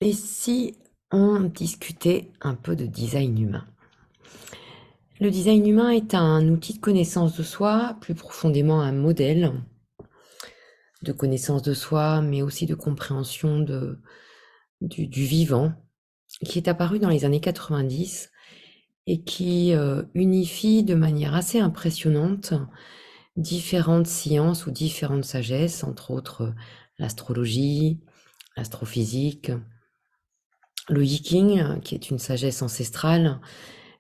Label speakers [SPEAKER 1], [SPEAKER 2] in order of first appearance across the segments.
[SPEAKER 1] Et si on discutait un peu de design humain? Le design humain est un outil de connaissance de soi, plus profondément un modèle de connaissance de soi, mais aussi de compréhension du vivant, qui est apparu dans les années 90 et qui unifie de manière assez impressionnante différentes sciences ou différentes sagesses, entre autres l'astrologie, l'astrophysique, le yiking, qui est une sagesse ancestrale,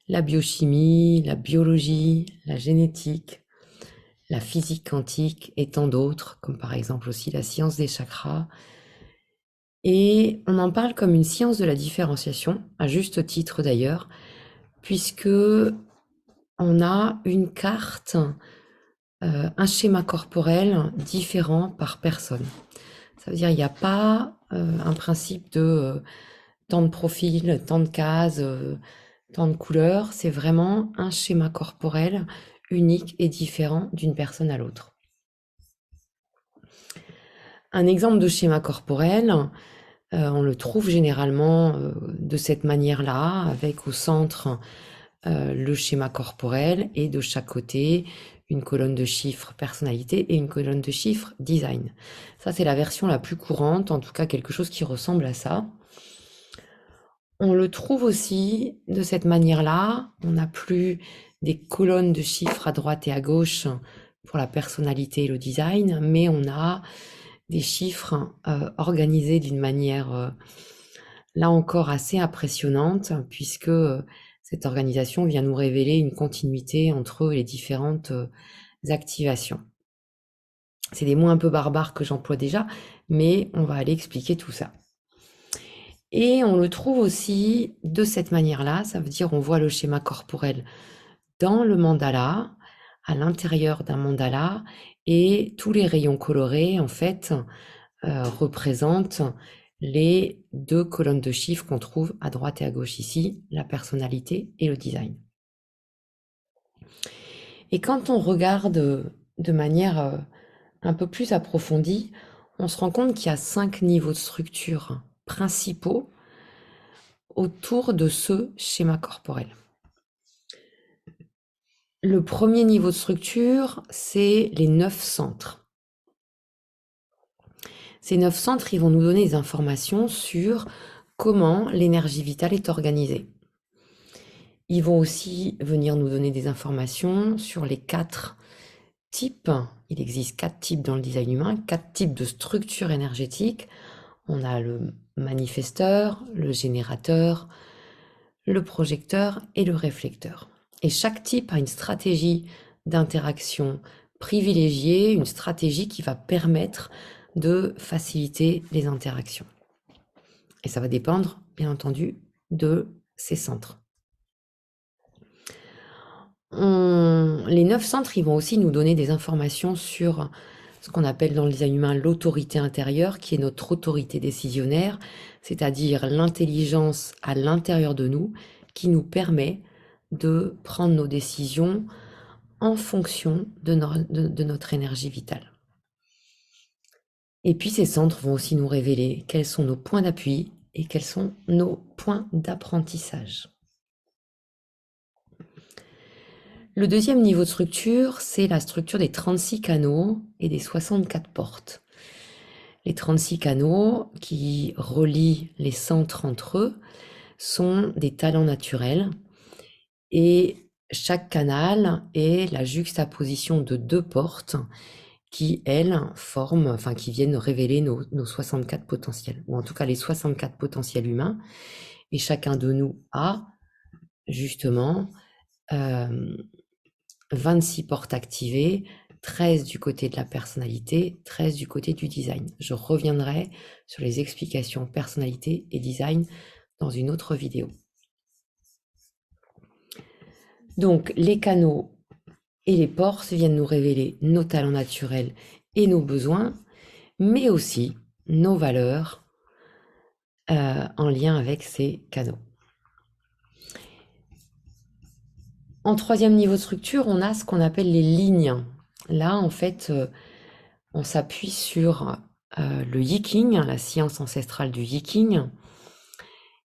[SPEAKER 1] la biochimie, la biologie, la génétique, la physique quantique et tant d'autres, comme par exemple aussi la science des chakras. Et on en parle comme une science de la différenciation, à juste titre d'ailleurs, puisque on a une carte, un schéma corporel différent par personne. Ça veut dire il n'y a pas un principe de tant de profils, tant de cases, tant de couleurs. C'est vraiment un schéma corporel unique et différent d'une personne à l'autre. Un exemple de schéma corporel, on le trouve généralement de cette manière-là, avec au centre le schéma corporel et de chaque côté une colonne de chiffres personnalité et une colonne de chiffres design. Ça, c'est la version la plus courante, en tout cas quelque chose qui ressemble à ça. On le trouve aussi de cette manière-là. On n'a plus des colonnes de chiffres à droite et à gauche pour la personnalité et le design, mais on a des chiffres organisés d'une manière, là encore, assez impressionnante, puisque cette organisation vient nous révéler une continuité entre les différentes activations. C'est des mots un peu barbares que j'emploie déjà, mais on va aller expliquer tout ça. Et on le trouve aussi de cette manière-là, ça veut dire on voit le schéma corporel dans le mandala, à l'intérieur d'un mandala, et tous les rayons colorés, en fait, représentent les deux colonnes de chiffres qu'on trouve à droite et à gauche ici, la personnalité et le design. Et quand on regarde de manière un peu plus approfondie, on se rend compte qu'il y a 5 niveaux de structure principaux autour de ce schéma corporel. Le premier niveau de structure, c'est les 9 centres. Ces 9 centres, ils vont nous donner des informations sur comment l'énergie vitale est organisée. Ils vont aussi venir nous donner des informations sur les 4 types. Il existe 4 types dans le design humain, 4 types de structures énergétiques. On a le manifesteur, le générateur, le projecteur et le réflecteur. Et chaque type a une stratégie d'interaction privilégiée, une stratégie qui va permettre de faciliter les interactions. Et ça va dépendre, bien entendu, de ces centres. Les 9 centres, ils vont aussi nous donner des informations sur ce qu'on appelle dans le design humain l'autorité intérieure, qui est notre autorité décisionnaire, c'est-à-dire l'intelligence à l'intérieur de nous qui nous permet de prendre nos décisions en fonction de notre énergie vitale. Et puis ces centres vont aussi nous révéler quels sont nos points d'appui et quels sont nos points d'apprentissage. Le deuxième niveau de structure, c'est la structure des 36 canaux et des 64 portes. Les 36 canaux qui relient les centres entre eux sont des talents naturels et chaque canal est la juxtaposition de 2 portes qui, elles, qui viennent révéler nos 64 potentiels, ou en tout cas les 64 potentiels humains. Et chacun de nous a justement 26 portes activées, 13 du côté de la personnalité, 13 du côté du design. Je reviendrai sur les explications personnalité et design dans une autre vidéo. Donc, les canaux et les portes viennent nous révéler nos talents naturels et nos besoins, mais aussi nos valeurs en lien avec ces canaux. En troisième niveau de structure, on a ce qu'on appelle les lignes. Là, en fait, on s'appuie sur le yiking, la science ancestrale du yiking,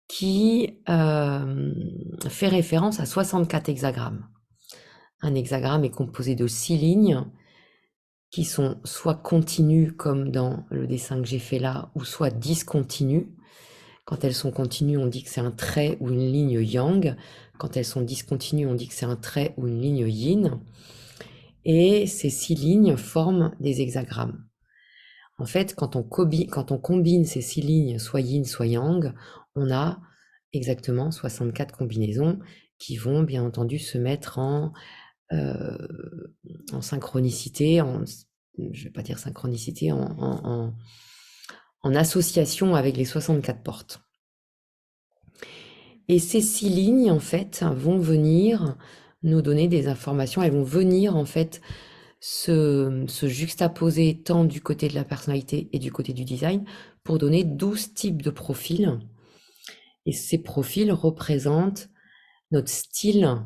[SPEAKER 1] qui fait référence à 64 hexagrammes. Un hexagramme est composé de 6 lignes qui sont soit continues comme dans le dessin que j'ai fait là, ou soit discontinues. Quand elles sont continues, on dit que c'est un trait ou une ligne yang. Quand elles sont discontinues, on dit que c'est un trait ou une ligne yin. Et ces 6 lignes forment des hexagrammes. En fait, quand on combine ces 6 lignes, soit yin, soit yang, on a exactement 64 combinaisons qui vont bien entendu se mettre en synchronicité, je vais pas dire synchronicité, en association avec les 64 portes. Et ces 6 lignes, en fait, vont venir nous donner des informations, elles vont venir, en fait, se juxtaposer tant du côté de la personnalité et du côté du design pour donner 12 types de profils. Et ces profils représentent notre style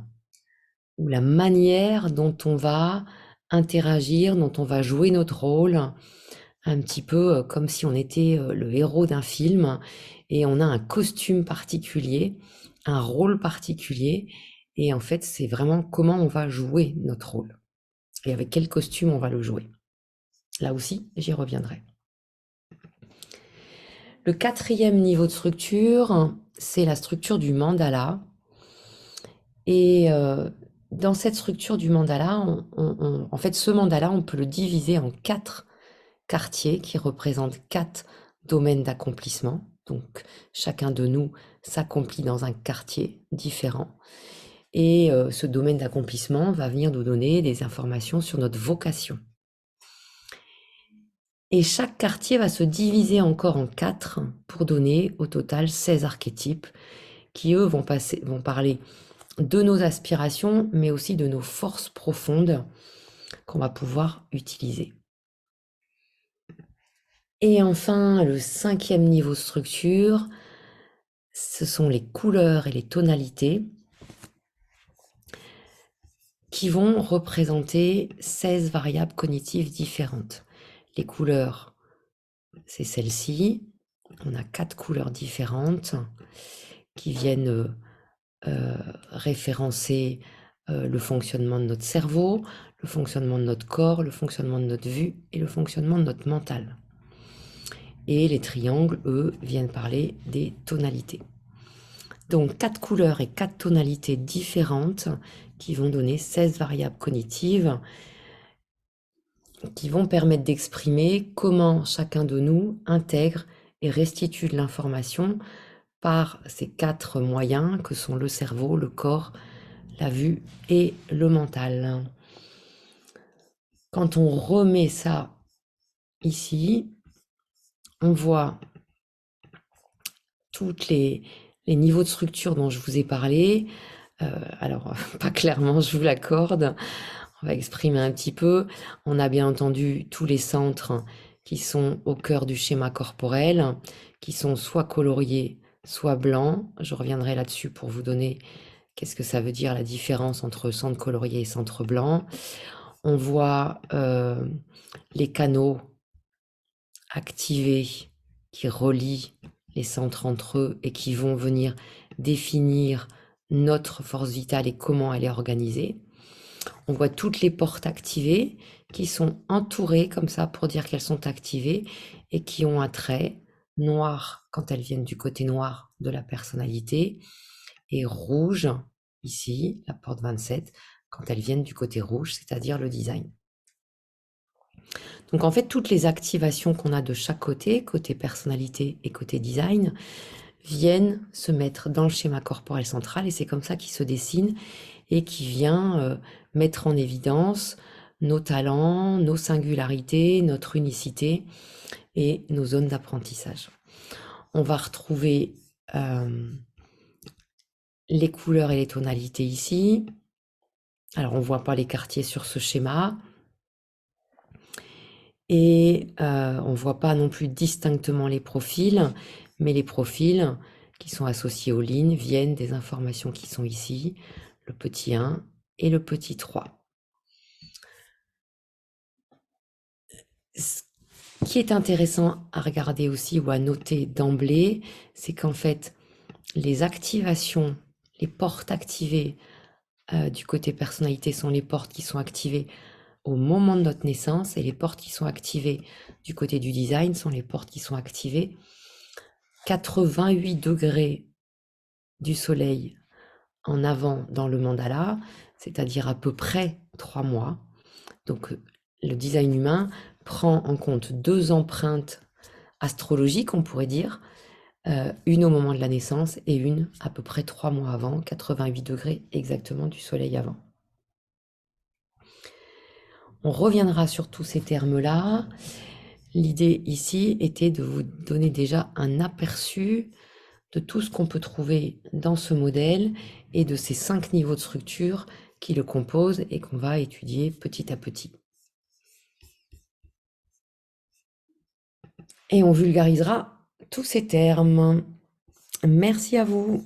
[SPEAKER 1] ou la manière dont on va interagir, dont on va jouer notre rôle, un petit peu comme si on était le héros d'un film et on a un costume particulier, un rôle particulier, et en fait c'est vraiment comment on va jouer notre rôle et avec quel costume on va le jouer. Là aussi, j'y reviendrai. Le 4e niveau de structure, c'est la structure du mandala. Et dans cette structure du mandala, en fait, ce mandala, on peut le diviser en 4 quartiers qui représentent 4 domaines d'accomplissement. Donc, chacun de nous s'accomplit dans un quartier différent. Et ce domaine d'accomplissement va venir nous donner des informations sur notre vocation. Et chaque quartier va se diviser encore en 4 pour donner au total 16 archétypes qui, eux, vont parler de nos aspirations, mais aussi de nos forces profondes qu'on va pouvoir utiliser. Et enfin, le 5e niveau structure, ce sont les couleurs et les tonalités qui vont représenter 16 variables cognitives différentes. Les couleurs, c'est celle-ci. On a 4 couleurs différentes qui viennent référencer le fonctionnement de notre cerveau, le fonctionnement de notre corps, le fonctionnement de notre vue et le fonctionnement de notre mental. Et les triangles, eux, viennent parler des tonalités. Donc 4 couleurs et 4 tonalités différentes qui vont donner 16 variables cognitives qui vont permettre d'exprimer comment chacun de nous intègre et restitue de l'information par ces 4 moyens que sont le cerveau, le corps, la vue et le mental. Quand on remet ça ici, on voit tous les niveaux de structure dont je vous ai parlé. Alors, pas clairement, je vous l'accorde. On va exprimer un petit peu. On a bien entendu tous les centres qui sont au cœur du schéma corporel, qui sont soit coloriés, soit blancs. Je reviendrai là-dessus pour vous donner qu'est-ce que ça veut dire la différence entre centre colorié et centre blanc. On voit les canaux activés qui relient les centres entre eux et qui vont venir définir notre force vitale et comment elle est organisée. On voit toutes les portes activées qui sont entourées comme ça pour dire qu'elles sont activées et qui ont un trait noir quand elles viennent du côté noir de la personnalité et rouge ici, la porte 27, quand elles viennent du côté rouge, c'est-à-dire le design. Donc en fait, toutes les activations qu'on a de chaque côté, côté personnalité et côté design, viennent se mettre dans le schéma corporel central et c'est comme ça qu'il se dessine et qui vient mettre en évidence nos talents, nos singularités, notre unicité et nos zones d'apprentissage. On va retrouver les couleurs et les tonalités ici. Alors on ne voit pas les quartiers sur ce schéma. Et on ne voit pas non plus distinctement les profils, mais les profils qui sont associés aux lignes viennent des informations qui sont ici, le petit 1 et le petit 3. Ce qui est intéressant à regarder aussi ou à noter d'emblée, c'est qu'en fait, les activations, les portes activées du côté personnalité sont les portes qui sont activées au moment de notre naissance et les portes qui sont activées du côté du design sont les portes qui sont activées 88 degrés du soleil en avant dans le mandala, c'est-à-dire à peu près 3 mois. Donc le design humain prend en compte 2 empreintes astrologiques, on pourrait dire, une au moment de la naissance et une à peu près 3 mois avant, 88 degrés exactement du soleil avant. On reviendra sur tous ces termes-là. L'idée ici était de vous donner déjà un aperçu de tout ce qu'on peut trouver dans ce modèle et de ces 5 niveaux de structure qui le composent et qu'on va étudier petit à petit. Et on vulgarisera tous ces termes. Merci à vous.